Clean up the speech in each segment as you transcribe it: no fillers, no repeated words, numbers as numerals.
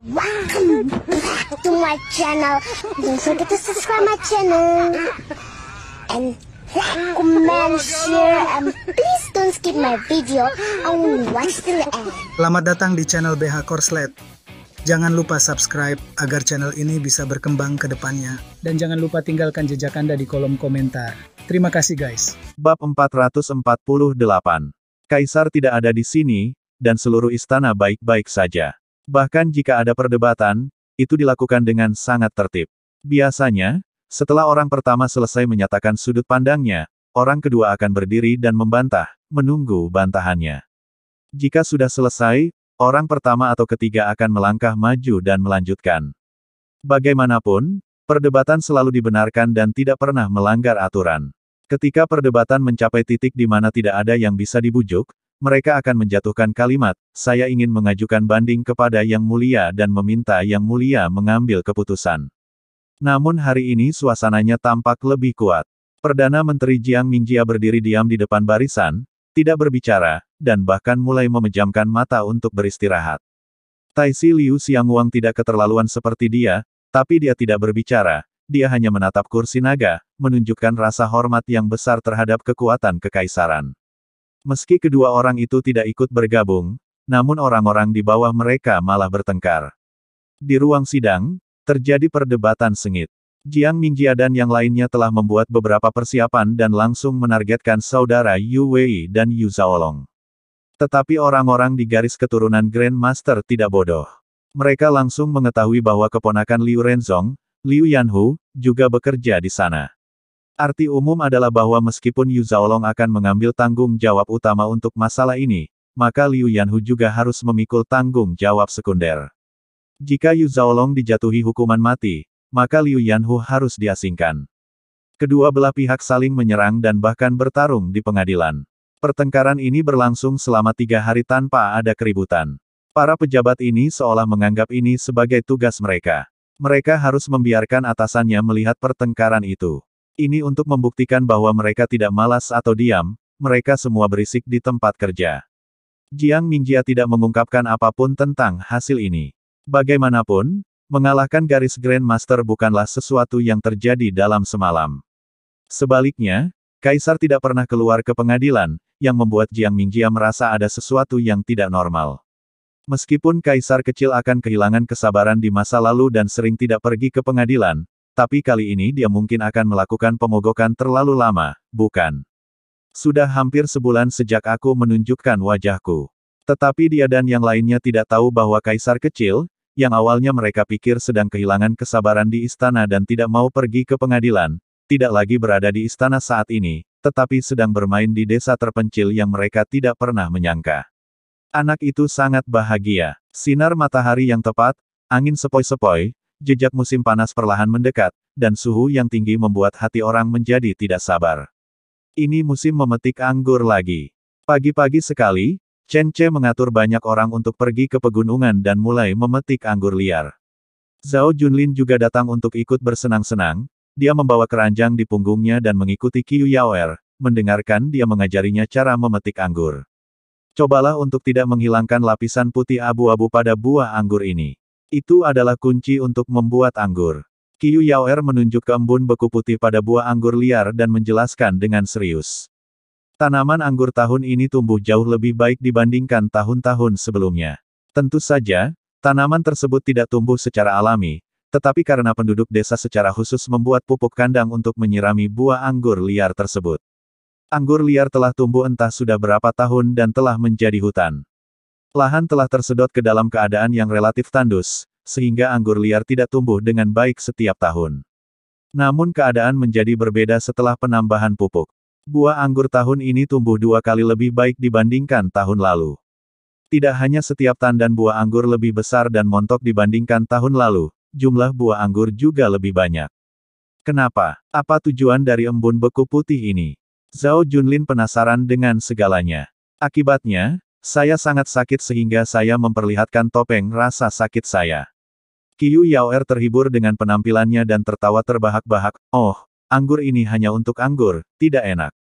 Welcome back to my channel. Don't forget to subscribe my channel. And like, comment, share, and please don't skip my video. Only watch till the end. Selamat datang di channel BH Korslet. Jangan lupa subscribe agar channel ini bisa berkembang ke depannya. Dan jangan lupa tinggalkan jejak Anda di kolom komentar. Terima kasih guys. Bab 448. Kaisar tidak ada di sini, dan seluruh istana baik-baik saja. Bahkan jika ada perdebatan, itu dilakukan dengan sangat tertib. Biasanya, setelah orang pertama selesai menyatakan sudut pandangnya, orang kedua akan berdiri dan membantah, menunggu bantahannya. Jika sudah selesai, orang pertama atau ketiga akan melangkah maju dan melanjutkan. Bagaimanapun, perdebatan selalu dibenarkan dan tidak pernah melanggar aturan. Ketika perdebatan mencapai titik di mana tidak ada yang bisa dibujuk, mereka akan menjatuhkan kalimat, "Saya ingin mengajukan banding kepada Yang Mulia dan meminta Yang Mulia mengambil keputusan." Namun hari ini suasananya tampak lebih kuat. Perdana Menteri Jiang Mingjia berdiri diam di depan barisan, tidak berbicara, dan bahkan mulai memejamkan mata untuk beristirahat. Taisi Liu Xiangwang tidak keterlaluan seperti dia, tapi dia tidak berbicara, dia hanya menatap kursi naga, menunjukkan rasa hormat yang besar terhadap kekuatan kekaisaran. Meski kedua orang itu tidak ikut bergabung, namun orang-orang di bawah mereka malah bertengkar. Di ruang sidang, terjadi perdebatan sengit. Jiang Mingjia dan yang lainnya telah membuat beberapa persiapan dan langsung menargetkan saudara Yu Wei dan Yu Zhaolong. Tetapi orang-orang di garis keturunan Grandmaster tidak bodoh. Mereka langsung mengetahui bahwa keponakan Liu Renzong, Liu Yanhu, juga bekerja di sana. Arti umum adalah bahwa meskipun Yu Zhaolong akan mengambil tanggung jawab utama untuk masalah ini, maka Liu Yanhu juga harus memikul tanggung jawab sekunder. Jika Yu Zhaolong dijatuhi hukuman mati, maka Liu Yanhu harus diasingkan. Kedua belah pihak saling menyerang dan bahkan bertarung di pengadilan. Pertengkaran ini berlangsung selama 3 hari tanpa ada keributan. Para pejabat ini seolah menganggap ini sebagai tugas mereka. Mereka harus membiarkan atasannya melihat pertengkaran itu. Ini untuk membuktikan bahwa mereka tidak malas atau diam, mereka semua berisik di tempat kerja. Jiang Mingjia tidak mengungkapkan apapun tentang hasil ini. Bagaimanapun, mengalahkan garis Grandmaster bukanlah sesuatu yang terjadi dalam semalam. Sebaliknya, Kaisar tidak pernah keluar ke pengadilan, yang membuat Jiang Mingjia merasa ada sesuatu yang tidak normal. Meskipun Kaisar kecil akan kehilangan kesabaran di masa lalu dan sering tidak pergi ke pengadilan, tapi kali ini dia mungkin akan melakukan pemogokan terlalu lama, bukan? Sudah hampir sebulan sejak aku menunjukkan wajahku. Tetapi dia dan yang lainnya tidak tahu bahwa Kaisar kecil, yang awalnya mereka pikir sedang kehilangan kesabaran di istana dan tidak mau pergi ke pengadilan, tidak lagi berada di istana saat ini, tetapi sedang bermain di desa terpencil yang mereka tidak pernah menyangka. Anak itu sangat bahagia. Sinar matahari yang tepat, angin sepoi-sepoi, jejak musim panas perlahan mendekat, dan suhu yang tinggi membuat hati orang menjadi tidak sabar. Ini musim memetik anggur lagi. Pagi-pagi sekali, Chen Ce mengatur banyak orang untuk pergi ke pegunungan dan mulai memetik anggur liar. Zhao Junlin juga datang untuk ikut bersenang-senang, dia membawa keranjang di punggungnya dan mengikuti Qiu Yaoer, mendengarkan dia mengajarinya cara memetik anggur. Cobalah untuk tidak menghilangkan lapisan putih abu-abu pada buah anggur ini. Itu adalah kunci untuk membuat anggur. Qiu Yaoer menunjuk ke embun beku putih pada buah anggur liar dan menjelaskan dengan serius. Tanaman anggur tahun ini tumbuh jauh lebih baik dibandingkan tahun-tahun sebelumnya. Tentu saja, tanaman tersebut tidak tumbuh secara alami, tetapi karena penduduk desa secara khusus membuat pupuk kandang untuk menyirami buah anggur liar tersebut. Anggur liar telah tumbuh entah sudah berapa tahun dan telah menjadi hutan. Lahan telah tersedot ke dalam keadaan yang relatif tandus, sehingga anggur liar tidak tumbuh dengan baik setiap tahun. Namun keadaan menjadi berbeda setelah penambahan pupuk. Buah anggur tahun ini tumbuh 2 kali lebih baik dibandingkan tahun lalu. Tidak hanya setiap tandan buah anggur lebih besar dan montok dibandingkan tahun lalu, jumlah buah anggur juga lebih banyak. Kenapa? Apa tujuan dari embun beku putih ini? Zhao Junlin penasaran dengan segalanya. Akibatnya, saya sangat sakit sehingga saya memperlihatkan topeng rasa sakit saya. Qiu Yaoer terhibur dengan penampilannya dan tertawa terbahak-bahak, "Oh, anggur ini hanya untuk anggur, tidak enak.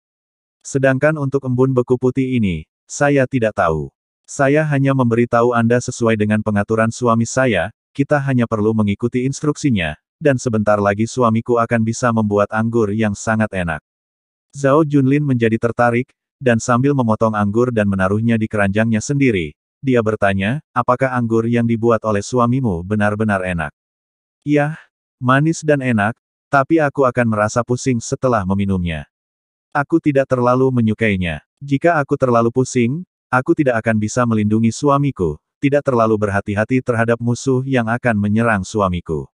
Sedangkan untuk embun beku putih ini, saya tidak tahu. Saya hanya memberitahu Anda sesuai dengan pengaturan suami saya, kita hanya perlu mengikuti instruksinya, dan sebentar lagi suamiku akan bisa membuat anggur yang sangat enak. Zhao Junlin menjadi tertarik, dan sambil memotong anggur dan menaruhnya di keranjangnya sendiri, dia bertanya, apakah anggur yang dibuat oleh suamimu benar-benar enak? Yah, manis dan enak, tapi aku akan merasa pusing setelah meminumnya. Aku tidak terlalu menyukainya. Jika aku terlalu pusing, aku tidak akan bisa melindungi suamiku, tidak terlalu berhati-hati terhadap musuh yang akan menyerang suamiku.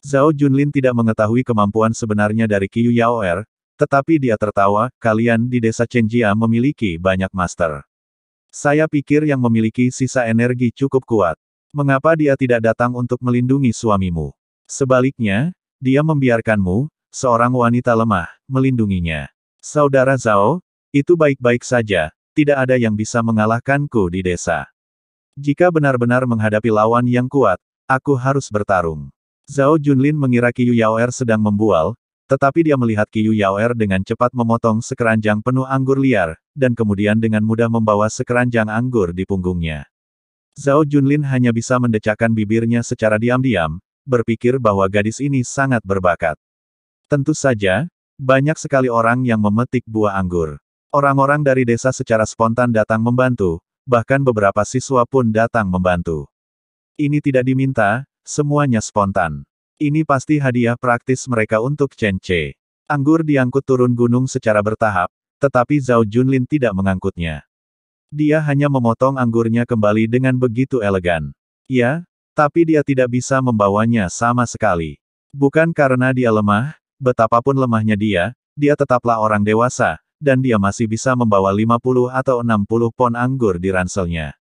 Zhao Junlin tidak mengetahui kemampuan sebenarnya dari Qiu Yaoer, tetapi dia tertawa, kalian di desa Chenjia memiliki banyak master. Saya pikir yang memiliki sisa energi cukup kuat. Mengapa dia tidak datang untuk melindungi suamimu? Sebaliknya, dia membiarkanmu, seorang wanita lemah, melindunginya. Saudara Zhao, itu baik-baik saja, tidak ada yang bisa mengalahkanku di desa. Jika benar-benar menghadapi lawan yang kuat, aku harus bertarung. Zhao Junlin mengira Qiu Yaoer sedang membual, tetapi dia melihat Qiu Yaoer dengan cepat memotong sekeranjang penuh anggur liar, dan kemudian dengan mudah membawa sekeranjang anggur di punggungnya. Zhao Junlin hanya bisa mendecakkan bibirnya secara diam-diam, berpikir bahwa gadis ini sangat berbakat. Tentu saja, banyak sekali orang yang memetik buah anggur. Orang-orang dari desa secara spontan datang membantu, bahkan beberapa siswa pun datang membantu. Ini tidak diminta, semuanya spontan. Ini pasti hadiah praktis mereka untuk Chen Ce. Anggur diangkut turun gunung secara bertahap, tetapi Zhao Junlin tidak mengangkutnya. Dia hanya memotong anggurnya kembali dengan begitu elegan. Ya, tapi dia tidak bisa membawanya sama sekali. Bukan karena dia lemah, betapapun lemahnya dia tetaplah orang dewasa, dan dia masih bisa membawa 50 atau 60 pon anggur di ranselnya.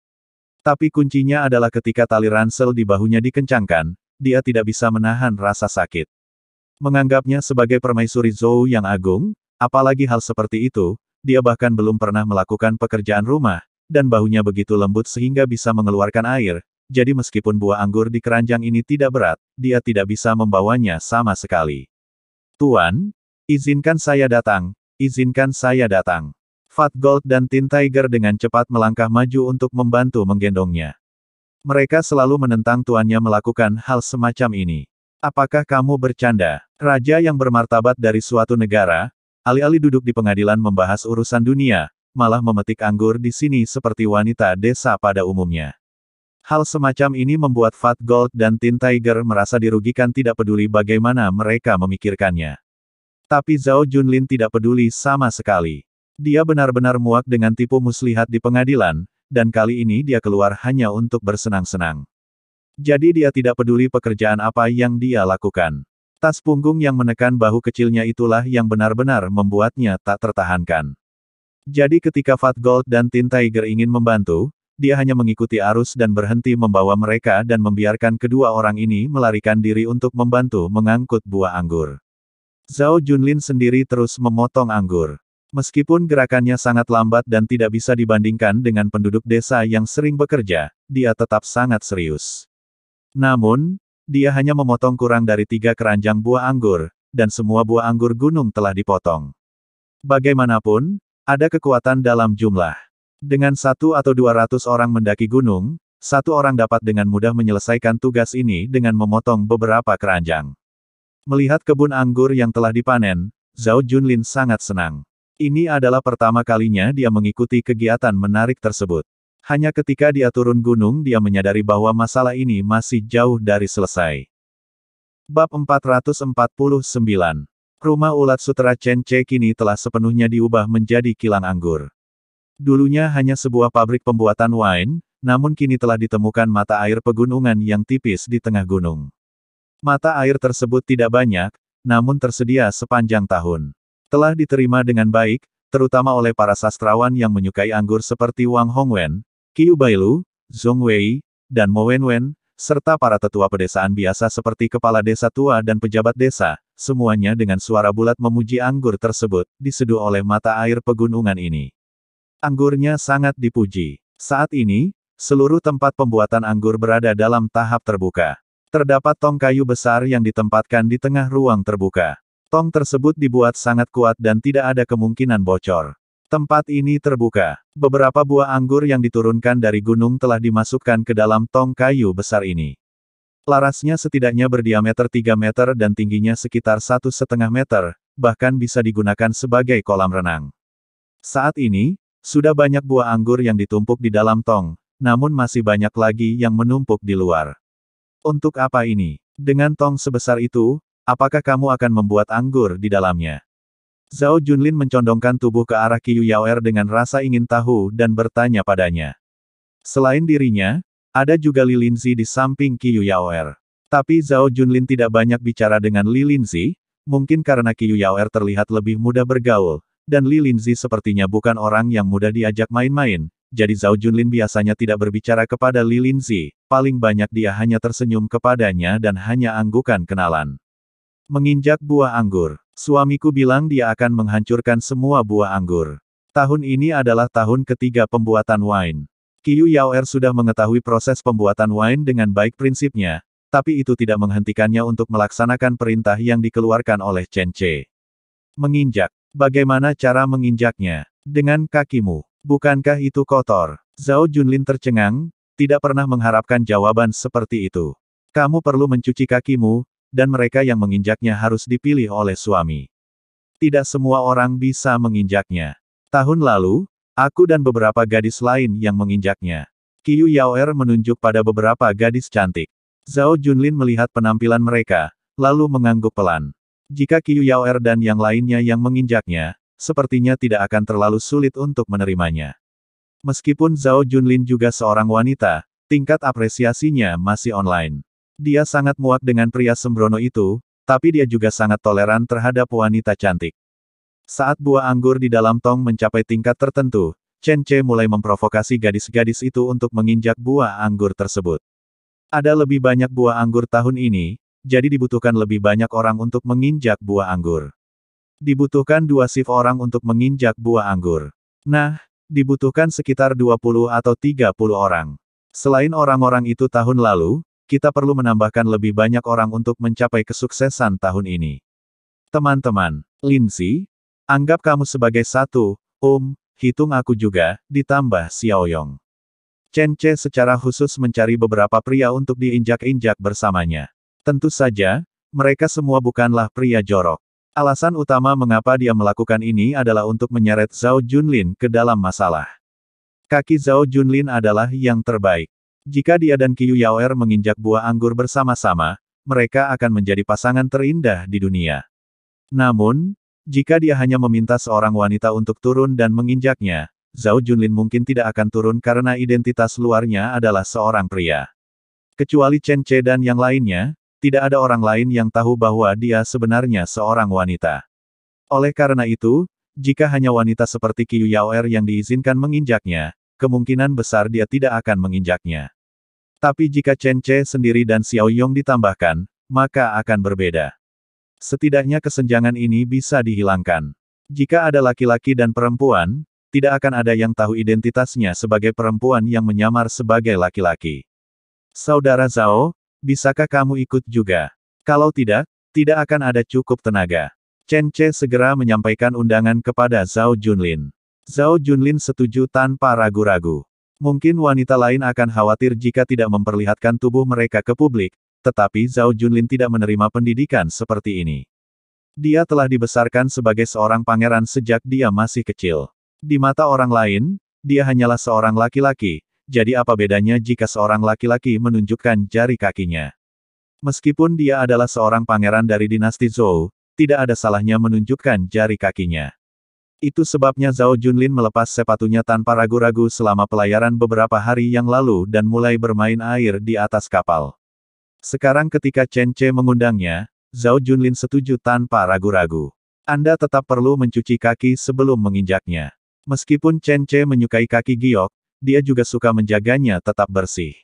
Tapi kuncinya adalah ketika tali ransel di bahunya dikencangkan, dia tidak bisa menahan rasa sakit. Menganggapnya sebagai permaisuri Zhou yang agung, apalagi hal seperti itu, dia bahkan belum pernah melakukan pekerjaan rumah, dan bahunya begitu lembut sehingga bisa mengeluarkan air, jadi meskipun buah anggur di keranjang ini tidak berat, dia tidak bisa membawanya sama sekali. Tuan, izinkan saya datang. Izinkan saya datang. Fat Gold dan Tin Tiger dengan cepat melangkah maju untuk membantu menggendongnya. Mereka selalu menentang tuannya melakukan hal semacam ini. Apakah kamu bercanda? Raja yang bermartabat dari suatu negara, alih-alih duduk di pengadilan membahas urusan dunia, malah memetik anggur di sini seperti wanita desa pada umumnya. Hal semacam ini membuat Fat Gold dan Tin Tiger merasa dirugikan tidak peduli bagaimana mereka memikirkannya. Tapi Zhao Junlin tidak peduli sama sekali. Dia benar-benar muak dengan tipu muslihat di pengadilan, dan kali ini dia keluar hanya untuk bersenang-senang. Jadi dia tidak peduli pekerjaan apa yang dia lakukan. Tas punggung yang menekan bahu kecilnya itulah yang benar-benar membuatnya tak tertahankan. Jadi ketika Fat Gold dan Tin Tiger ingin membantu, dia hanya mengikuti arus dan berhenti membawa mereka dan membiarkan kedua orang ini melarikan diri untuk membantu mengangkut buah anggur. Zhao Junlin sendiri terus memotong anggur. Meskipun gerakannya sangat lambat dan tidak bisa dibandingkan dengan penduduk desa yang sering bekerja, dia tetap sangat serius. Namun, dia hanya memotong kurang dari 3 keranjang buah anggur, dan semua buah anggur gunung telah dipotong. Bagaimanapun, ada kekuatan dalam jumlah. Dengan 1 atau 200 orang mendaki gunung, satu orang dapat dengan mudah menyelesaikan tugas ini dengan memotong beberapa keranjang. Melihat kebun anggur yang telah dipanen, Zhao Junlin sangat senang. Ini adalah pertama kalinya dia mengikuti kegiatan menarik tersebut. Hanya ketika dia turun gunung dia menyadari bahwa masalah ini masih jauh dari selesai. Bab 449. Rumah ulat sutera Chen Ce kini telah sepenuhnya diubah menjadi kilang anggur. Dulunya hanya sebuah pabrik pembuatan wine, namun kini telah ditemukan mata air pegunungan yang tipis di tengah gunung. Mata air tersebut tidak banyak, namun tersedia sepanjang tahun. Telah diterima dengan baik, terutama oleh para sastrawan yang menyukai anggur seperti Wang Hongwen, Qiu Bailu, Zhong Wei, dan Mo Wenwen, serta para tetua pedesaan biasa seperti kepala desa tua dan pejabat desa, semuanya dengan suara bulat memuji anggur tersebut, diseduh oleh mata air pegunungan ini. Anggurnya sangat dipuji. Saat ini, seluruh tempat pembuatan anggur berada dalam tahap terbuka. Terdapat tong kayu besar yang ditempatkan di tengah ruang terbuka. Tong tersebut dibuat sangat kuat dan tidak ada kemungkinan bocor. Tempat ini terbuka. Beberapa buah anggur yang diturunkan dari gunung telah dimasukkan ke dalam tong kayu besar ini. Larasnya setidaknya berdiameter 3 meter dan tingginya sekitar 1,5 meter, bahkan bisa digunakan sebagai kolam renang. Saat ini, sudah banyak buah anggur yang ditumpuk di dalam tong, namun masih banyak lagi yang menumpuk di luar. Untuk apa ini? Dengan tong sebesar itu, apakah kamu akan membuat anggur di dalamnya? Zhao Junlin mencondongkan tubuh ke arah Qiyu Yaoer dengan rasa ingin tahu dan bertanya padanya. Selain dirinya, ada juga Li Linzi di samping Qiyu Yaoer. Tapi Zhao Junlin tidak banyak bicara dengan Li Linzi, mungkin karena Qiyu Yaoer terlihat lebih mudah bergaul, dan Li Linzi sepertinya bukan orang yang mudah diajak main-main, jadi Zhao Junlin biasanya tidak berbicara kepada Li Linzi, paling banyak dia hanya tersenyum kepadanya dan hanya anggukan kenalan. Menginjak buah anggur. Suamiku bilang dia akan menghancurkan semua buah anggur. Tahun ini adalah tahun ketiga pembuatan wine. Qiyu Yaoer sudah mengetahui proses pembuatan wine dengan baik prinsipnya, tapi itu tidak menghentikannya untuk melaksanakan perintah yang dikeluarkan oleh Chen Ce. Menginjak. Bagaimana cara menginjaknya? Dengan kakimu. Bukankah itu kotor? Zhao Junlin tercengang, tidak pernah mengharapkan jawaban seperti itu. Kamu perlu mencuci kakimu, dan mereka yang menginjaknya harus dipilih oleh suami. Tidak semua orang bisa menginjaknya. Tahun lalu, aku dan beberapa gadis lain yang menginjaknya. Qiyu Yaoer menunjuk pada beberapa gadis cantik. Zhao Junlin melihat penampilan mereka, lalu mengangguk pelan. Jika Qiyu Yaoer dan yang lainnya yang menginjaknya, sepertinya tidak akan terlalu sulit untuk menerimanya. Meskipun Zhao Junlin juga seorang wanita, tingkat apresiasinya masih online. Dia sangat muak dengan pria sembrono itu, tapi dia juga sangat toleran terhadap wanita cantik. Saat buah anggur di dalam tong mencapai tingkat tertentu, Chen Ce mulai memprovokasi gadis-gadis itu untuk menginjak buah anggur tersebut. Ada lebih banyak buah anggur tahun ini, jadi dibutuhkan lebih banyak orang untuk menginjak buah anggur. Dibutuhkan 2 shift orang untuk menginjak buah anggur. Nah, dibutuhkan sekitar 20 atau 30 orang. Selain orang-orang itu tahun lalu, kita perlu menambahkan lebih banyak orang untuk mencapai kesuksesan tahun ini. Teman-teman, Linzi, anggap kamu sebagai satu, hitung aku juga, ditambah Xiaoyong. Chen Ce secara khusus mencari beberapa pria untuk diinjak-injak bersamanya. Tentu saja, mereka semua bukanlah pria jorok. Alasan utama mengapa dia melakukan ini adalah untuk menyeret Zhao Junlin ke dalam masalah. Kaki Zhao Junlin adalah yang terbaik. Jika dia dan Qiyu Yaoer menginjak buah anggur bersama-sama, mereka akan menjadi pasangan terindah di dunia. Namun, jika dia hanya meminta seorang wanita untuk turun dan menginjaknya, Zhao Junlin mungkin tidak akan turun karena identitas luarnya adalah seorang pria. Kecuali Chen Ce dan yang lainnya, tidak ada orang lain yang tahu bahwa dia sebenarnya seorang wanita. Oleh karena itu, jika hanya wanita seperti Qiyu Yaoer yang diizinkan menginjaknya, kemungkinan besar dia tidak akan menginjaknya. Tapi jika Chen Ce sendiri dan Xiaoyong ditambahkan, maka akan berbeda. Setidaknya kesenjangan ini bisa dihilangkan. Jika ada laki-laki dan perempuan, tidak akan ada yang tahu identitasnya sebagai perempuan yang menyamar sebagai laki-laki. Saudara Zhao, bisakah kamu ikut juga? Kalau tidak, tidak akan ada cukup tenaga. Chen Ce segera menyampaikan undangan kepada Zhao Junlin. Zhao Junlin setuju tanpa ragu-ragu. Mungkin wanita lain akan khawatir jika tidak memperlihatkan tubuh mereka ke publik, tetapi Zhao Junlin tidak menerima pendidikan seperti ini. Dia telah dibesarkan sebagai seorang pangeran sejak dia masih kecil. Di mata orang lain, dia hanyalah seorang laki-laki, jadi apa bedanya jika seorang laki-laki menunjukkan jari kakinya? Meskipun dia adalah seorang pangeran dari dinasti Zhou, tidak ada salahnya menunjukkan jari kakinya. Itu sebabnya Zhao Junlin melepas sepatunya tanpa ragu-ragu selama pelayaran beberapa hari yang lalu dan mulai bermain air di atas kapal. Sekarang ketika Chen Ce mengundangnya, Zhao Junlin setuju tanpa ragu-ragu. Anda tetap perlu mencuci kaki sebelum menginjaknya. Meskipun Chen Ce menyukai kaki giok, dia juga suka menjaganya tetap bersih.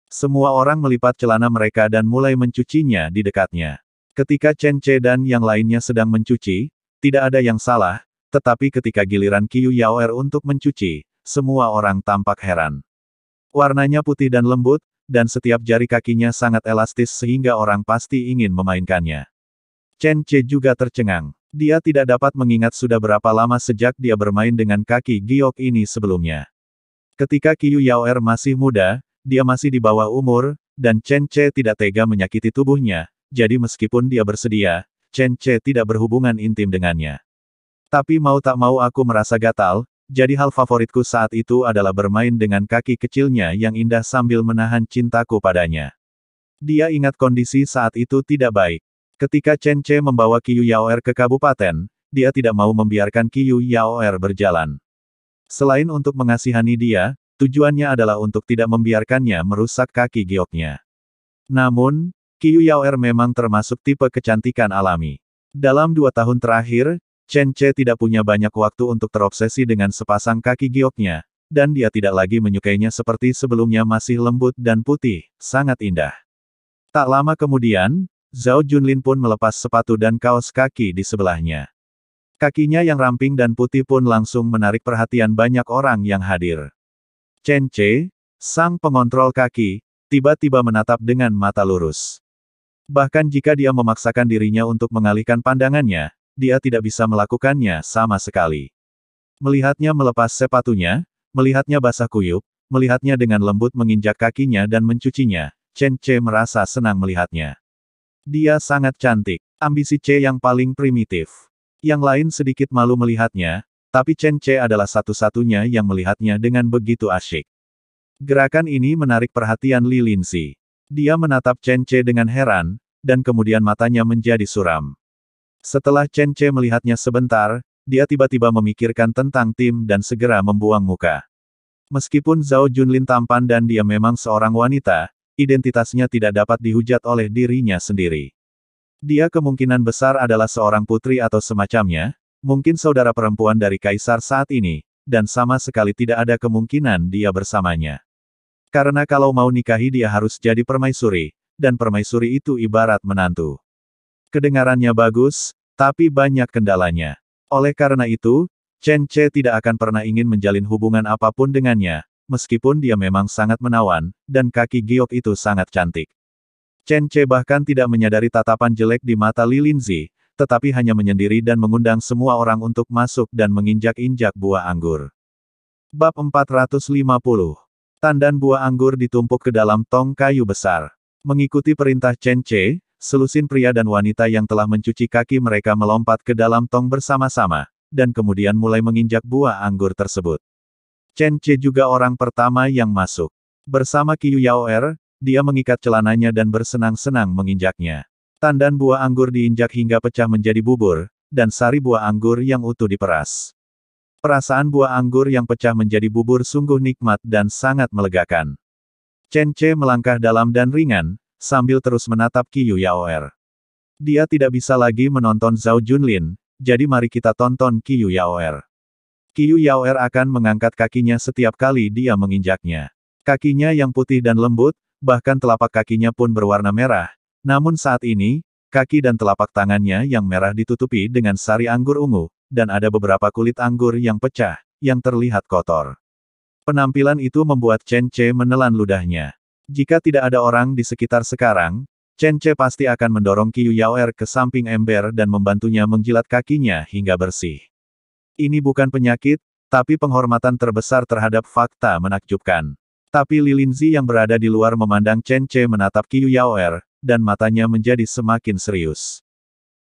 Semua orang melipat celana mereka dan mulai mencucinya di dekatnya. Ketika Chen Ce dan yang lainnya sedang mencuci, tidak ada yang salah. Tetapi ketika giliran Qiyu Yaoer untuk mencuci, semua orang tampak heran. Warnanya putih dan lembut, dan setiap jari kakinya sangat elastis sehingga orang pasti ingin memainkannya. Chen Ce juga tercengang. Dia tidak dapat mengingat sudah berapa lama sejak dia bermain dengan kaki giok ini sebelumnya. Ketika Qiyu Yaoer masih muda, dia masih di bawah umur, dan Chen Ce tidak tega menyakiti tubuhnya, jadi meskipun dia bersedia, Chen Ce tidak berhubungan intim dengannya. Tapi mau tak mau aku merasa gatal, jadi hal favoritku saat itu adalah bermain dengan kaki kecilnya yang indah sambil menahan cintaku padanya. Dia ingat kondisi saat itu tidak baik. Ketika Chen Ce membawa Qiyu Yaoer ke kabupaten, dia tidak mau membiarkan Qiyu Yaoer berjalan. Selain untuk mengasihani dia, tujuannya adalah untuk tidak membiarkannya merusak kaki gioknya. Namun, Qiyu Yaoer memang termasuk tipe kecantikan alami. Dalam 2 tahun terakhir, Chen Ce tidak punya banyak waktu untuk terobsesi dengan sepasang kaki gioknya, dan dia tidak lagi menyukainya seperti sebelumnya masih lembut dan putih, sangat indah. Tak lama kemudian, Zhao Junlin pun melepas sepatu dan kaos kaki di sebelahnya. Kakinya yang ramping dan putih pun langsung menarik perhatian banyak orang yang hadir. Chen Ce, sang pengontrol kaki, tiba-tiba menatap dengan mata lurus. Bahkan jika dia memaksakan dirinya untuk mengalihkan pandangannya, dia tidak bisa melakukannya sama sekali. Melihatnya melepas sepatunya, melihatnya basah kuyup, melihatnya dengan lembut menginjak kakinya dan mencucinya, Chen Ce merasa senang melihatnya. Dia sangat cantik, ambisi Ce yang paling primitif. Yang lain sedikit malu melihatnya, tapi Chen Ce adalah satu-satunya yang melihatnya dengan begitu asyik. Gerakan ini menarik perhatian Li Linzi. Dia menatap Chen Ce dengan heran, dan kemudian matanya menjadi suram. Setelah Chen Ce melihatnya sebentar, dia tiba-tiba memikirkan tentang tim dan segera membuang muka. Meskipun Zhao Junlin tampan dan dia memang seorang wanita, identitasnya tidak dapat dihujat oleh dirinya sendiri. Dia kemungkinan besar adalah seorang putri atau semacamnya, mungkin saudara perempuan dari kaisar saat ini, dan sama sekali tidak ada kemungkinan dia bersamanya. Karena kalau mau nikahi dia harus jadi permaisuri, dan permaisuri itu ibarat menantu. Kedengarannya bagus, tapi banyak kendalanya. Oleh karena itu, Chen Ce tidak akan pernah ingin menjalin hubungan apapun dengannya, meskipun dia memang sangat menawan, dan kaki giok itu sangat cantik. Chen Ce bahkan tidak menyadari tatapan jelek di mata Li Linzi, tetapi hanya menyendiri dan mengundang semua orang untuk masuk dan menginjak-injak buah anggur. Bab 450. Tandan buah anggur ditumpuk ke dalam tong kayu besar. Mengikuti perintah Chen Ce, selusin pria dan wanita yang telah mencuci kaki mereka melompat ke dalam tong bersama-sama, dan kemudian mulai menginjak buah anggur tersebut. Chen Ce juga orang pertama yang masuk. Bersama Qiyu Yaoer, dia mengikat celananya dan bersenang-senang menginjaknya. Tandan buah anggur diinjak hingga pecah menjadi bubur, dan sari buah anggur yang utuh diperas. Perasaan buah anggur yang pecah menjadi bubur sungguh nikmat dan sangat melegakan. Chen Ce melangkah dalam dan ringan, sambil terus menatap Qiyu Yaoer. Dia tidak bisa lagi menonton Zhao Junlin, jadi mari kita tonton Qiyu Yaoer. Qiyu Yaoer akan mengangkat kakinya setiap kali dia menginjaknya. Kakinya yang putih dan lembut, bahkan telapak kakinya pun berwarna merah. Namun saat ini, kaki dan telapak tangannya yang merah ditutupi dengan sari anggur ungu, dan ada beberapa kulit anggur yang pecah, yang terlihat kotor. Penampilan itu membuat Chen Ce menelan ludahnya. Jika tidak ada orang di sekitar sekarang, Chen Ce pasti akan mendorong Qiyu Yaoer ke samping ember dan membantunya menjilat kakinya hingga bersih. Ini bukan penyakit, tapi penghormatan terbesar terhadap fakta menakjubkan. Tapi Li Linzi yang berada di luar memandang Chen Ce menatap Qiyu Yaoer, dan matanya menjadi semakin serius.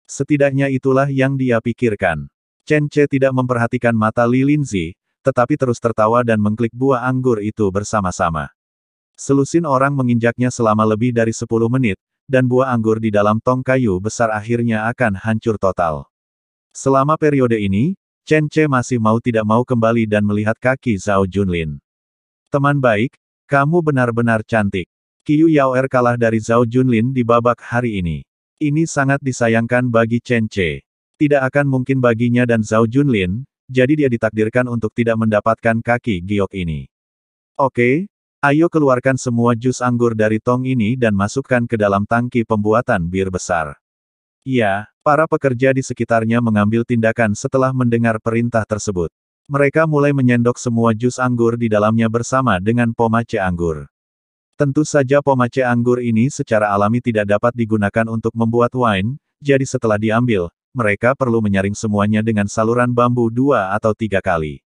Setidaknya itulah yang dia pikirkan. Chen Ce tidak memperhatikan mata Li Linzi, tetapi terus tertawa dan mengklik buah anggur itu bersama-sama. Selusin orang menginjaknya selama lebih dari 10 menit, dan buah anggur di dalam tong kayu besar akhirnya akan hancur total. Selama periode ini, Chen Ce masih mau tidak mau kembali dan melihat kaki Zhao Junlin. Teman baik, kamu benar-benar cantik. Qiyu Yaoer kalah dari Zhao Junlin di babak hari ini. Ini sangat disayangkan bagi Chen Ce. Tidak akan mungkin baginya dan Zhao Junlin, jadi dia ditakdirkan untuk tidak mendapatkan kaki giok ini. Oke. Ayo keluarkan semua jus anggur dari tong ini dan masukkan ke dalam tangki pembuatan bir besar. Ya, para pekerja di sekitarnya mengambil tindakan setelah mendengar perintah tersebut. Mereka mulai menyendok semua jus anggur di dalamnya bersama dengan pomace anggur. Tentu saja pomace anggur ini secara alami tidak dapat digunakan untuk membuat wine, jadi setelah diambil, mereka perlu menyaring semuanya dengan saluran bambu 2 atau 3 kali.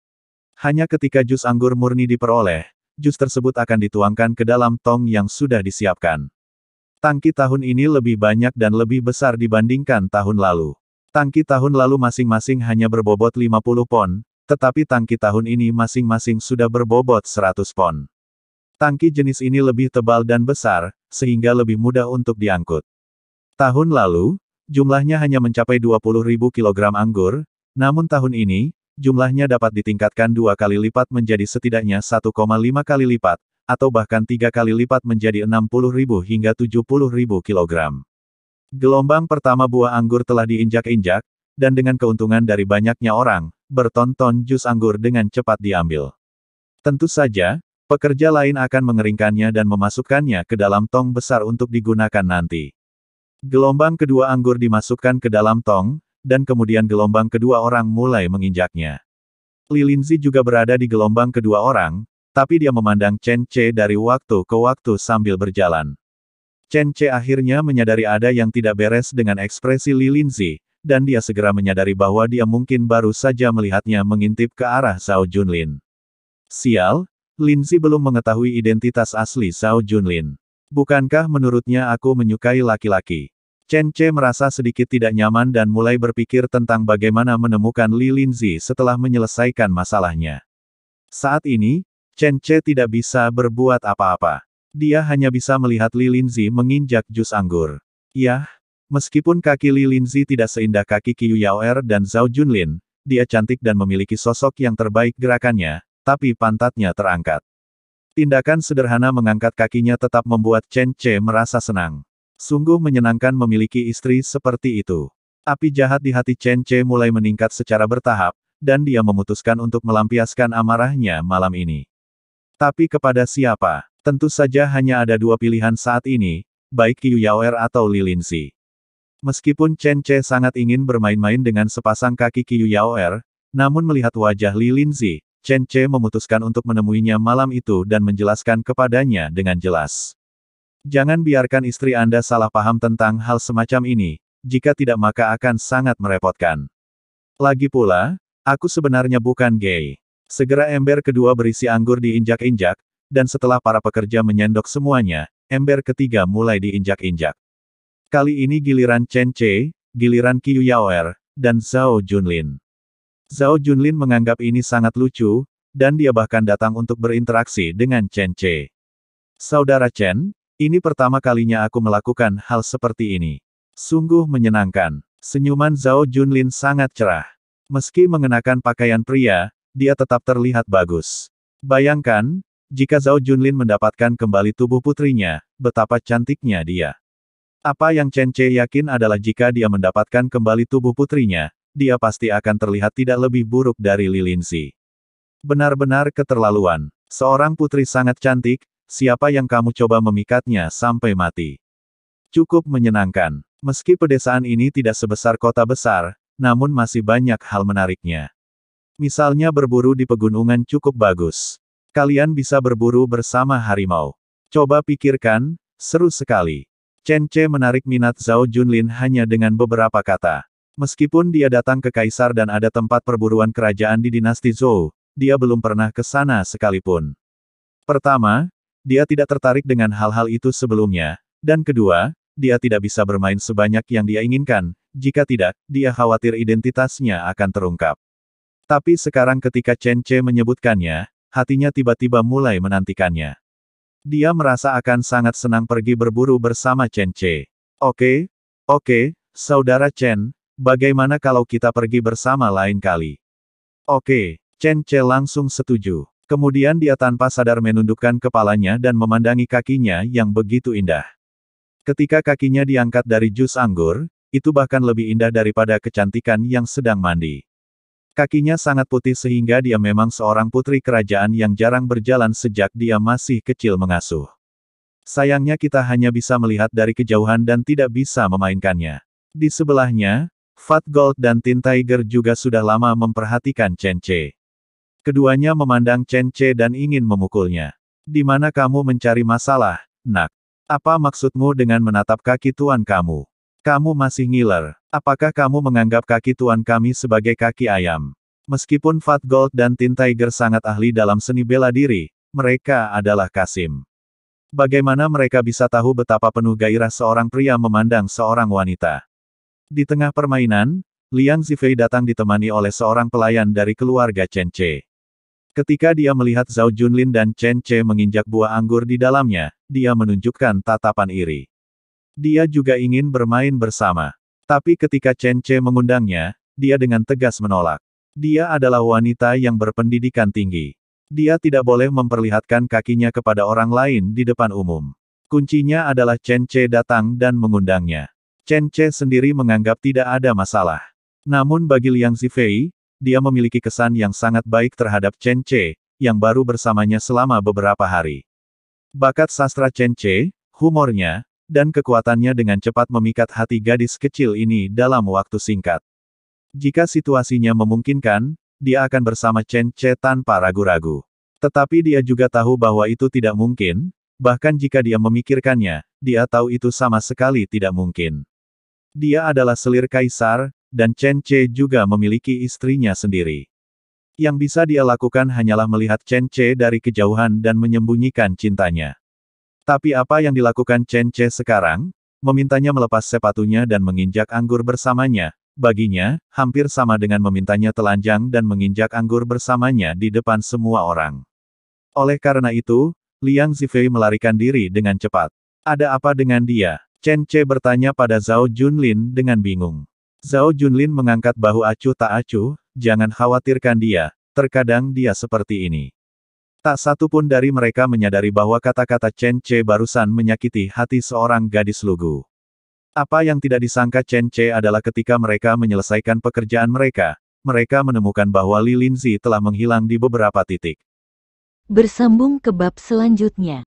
Hanya ketika jus anggur murni diperoleh, jus tersebut akan dituangkan ke dalam tong yang sudah disiapkan. Tangki tahun ini lebih banyak dan lebih besar dibandingkan tahun lalu. Tangki tahun lalu masing-masing hanya berbobot 50 pon, tetapi tangki tahun ini masing-masing sudah berbobot 100 pon. Tangki jenis ini lebih tebal dan besar, sehingga lebih mudah untuk diangkut. Tahun lalu, jumlahnya hanya mencapai 20.000 kg anggur, namun tahun ini, jumlahnya dapat ditingkatkan 2 kali lipat menjadi setidaknya 1,5 kali lipat, atau bahkan 3 kali lipat menjadi 60.000 hingga 70.000 kg. Gelombang pertama buah anggur telah diinjak-injak, dan dengan keuntungan dari banyaknya orang, berton-ton jus anggur dengan cepat diambil. Tentu saja, pekerja lain akan mengeringkannya dan memasukkannya ke dalam tong besar untuk digunakan nanti. Gelombang kedua anggur dimasukkan ke dalam tong, dan kemudian gelombang kedua orang mulai menginjaknya. Li Linzi juga berada di gelombang kedua orang, tapi dia memandang Chen Ce dari waktu ke waktu sambil berjalan. Chen Ce akhirnya menyadari ada yang tidak beres dengan ekspresi Li Linzi, dan dia segera menyadari bahwa dia mungkin baru saja melihatnya mengintip ke arah Zhao Junlin. Sial! Linzi belum mengetahui identitas asli Zhao Junlin. Bukankah menurutnya aku menyukai laki-laki? Chen Ce merasa sedikit tidak nyaman dan mulai berpikir tentang bagaimana menemukan Li Linzi setelah menyelesaikan masalahnya. Saat ini, Chen Ce tidak bisa berbuat apa-apa. Dia hanya bisa melihat Li Linzi menginjak jus anggur. Yah, meskipun kaki Li Linzi tidak seindah kaki Qiu Yaoer dan Zhao Junlin, dia cantik dan memiliki sosok yang terbaik gerakannya, tapi pantatnya terangkat. Tindakan sederhana mengangkat kakinya tetap membuat Chen Ce merasa senang. Sungguh menyenangkan memiliki istri seperti itu. Api jahat di hati Chen Ce mulai meningkat secara bertahap, dan dia memutuskan untuk melampiaskan amarahnya malam ini. Tapi kepada siapa? Tentu saja hanya ada dua pilihan saat ini, baik Qiu Yaoer atau Li Linzi. Meskipun Chen Ce sangat ingin bermain-main dengan sepasang kaki Qiu Yaoer, namun melihat wajah Li Linzi, Chen Ce memutuskan untuk menemuinya malam itu dan menjelaskan kepadanya dengan jelas. Jangan biarkan istri Anda salah paham tentang hal semacam ini, jika tidak maka akan sangat merepotkan. Lagi pula, aku sebenarnya bukan gay. Segera ember kedua berisi anggur diinjak-injak, dan setelah para pekerja menyendok semuanya, ember ketiga mulai diinjak-injak. Kali ini giliran Chen Ce, giliran Qiu Yaoer, dan Zhao Junlin. Zhao Junlin menganggap ini sangat lucu, dan dia bahkan datang untuk berinteraksi dengan Chen Ce. Saudara Chen, ini pertama kalinya aku melakukan hal seperti ini. Sungguh menyenangkan. Senyuman Zhao Junlin sangat cerah. Meski mengenakan pakaian pria, dia tetap terlihat bagus. Bayangkan, jika Zhao Junlin mendapatkan kembali tubuh putrinya, betapa cantiknya dia. Apa yang Chen Ce yakin adalah jika dia mendapatkan kembali tubuh putrinya, dia pasti akan terlihat tidak lebih buruk dari Li Linzi. Benar-benar keterlaluan. Seorang putri sangat cantik, siapa yang kamu coba memikatnya sampai mati? Cukup menyenangkan. Meski pedesaan ini tidak sebesar kota besar, namun masih banyak hal menariknya. Misalnya berburu di pegunungan cukup bagus. Kalian bisa berburu bersama harimau. Coba pikirkan, seru sekali. Chen Ce menarik minat Zhao Junlin hanya dengan beberapa kata. Meskipun dia datang ke Kaisar dan ada tempat perburuan kerajaan di dinasti Zhou, dia belum pernah ke sana sekalipun. Pertama, dia tidak tertarik dengan hal-hal itu sebelumnya, dan kedua, dia tidak bisa bermain sebanyak yang dia inginkan, jika tidak, dia khawatir identitasnya akan terungkap. Tapi sekarang ketika Chen Ce menyebutkannya, hatinya tiba-tiba mulai menantikannya. Dia merasa akan sangat senang pergi berburu bersama Chen Ce. Oke, saudara Chen, bagaimana kalau kita pergi bersama lain kali? Oke, Chen Ce langsung setuju. Kemudian dia tanpa sadar menundukkan kepalanya dan memandangi kakinya yang begitu indah. Ketika kakinya diangkat dari jus anggur, itu bahkan lebih indah daripada kecantikan yang sedang mandi. Kakinya sangat putih sehingga dia memang seorang putri kerajaan yang jarang berjalan sejak dia masih kecil mengasuh. Sayangnya kita hanya bisa melihat dari kejauhan dan tidak bisa memainkannya. Di sebelahnya, Fat Gold dan Tin Tiger juga sudah lama memperhatikan Chen Ce. Keduanya memandang Chen Ce dan ingin memukulnya. Di mana kamu mencari masalah, nak? Apa maksudmu dengan menatap kaki tuan kamu? Kamu masih ngiler. Apakah kamu menganggap kaki tuan kami sebagai kaki ayam? Meskipun Fat Gold dan Tin Tiger sangat ahli dalam seni bela diri, mereka adalah Kasim. Bagaimana mereka bisa tahu betapa penuh gairah seorang pria memandang seorang wanita? Di tengah permainan, Liang Zifei datang ditemani oleh seorang pelayan dari keluarga Chen Ce. Ketika dia melihat Zhao Junlin dan Chen Ce menginjak buah anggur di dalamnya, dia menunjukkan tatapan iri. Dia juga ingin bermain bersama. Tapi ketika Chen Ce mengundangnya, dia dengan tegas menolak. Dia adalah wanita yang berpendidikan tinggi. Dia tidak boleh memperlihatkan kakinya kepada orang lain di depan umum. Kuncinya adalah Chen Ce datang dan mengundangnya. Chen Ce sendiri menganggap tidak ada masalah. Namun bagi Liang Zifei, dia memiliki kesan yang sangat baik terhadap Chen Ce, yang baru bersamanya selama beberapa hari. Bakat sastra Chen Ce, humornya, dan kekuatannya dengan cepat memikat hati gadis kecil ini dalam waktu singkat. Jika situasinya memungkinkan, dia akan bersama Chen Ce tanpa ragu-ragu. Tetapi dia juga tahu bahwa itu tidak mungkin, bahkan jika dia memikirkannya, dia tahu itu sama sekali tidak mungkin. Dia adalah selir kaisar, dan Chen Ce juga memiliki istrinya sendiri. Yang bisa dia lakukan hanyalah melihat Chen Ce dari kejauhan dan menyembunyikan cintanya. Tapi apa yang dilakukan Chen Ce sekarang? Memintanya melepas sepatunya dan menginjak anggur bersamanya. Baginya, hampir sama dengan memintanya telanjang dan menginjak anggur bersamanya di depan semua orang. Oleh karena itu, Liang Zifei melarikan diri dengan cepat. Ada apa dengan dia? Chen Ce bertanya pada Zhao Junlin dengan bingung. Zhao Junlin mengangkat bahu acuh tak acuh, jangan khawatirkan dia, terkadang dia seperti ini. Tak satu pun dari mereka menyadari bahwa kata-kata Chen Ce barusan menyakiti hati seorang gadis lugu. Apa yang tidak disangka Chen Ce adalah ketika mereka menyelesaikan pekerjaan mereka menemukan bahwa Li Linzi telah menghilang di beberapa titik. Bersambung ke bab selanjutnya.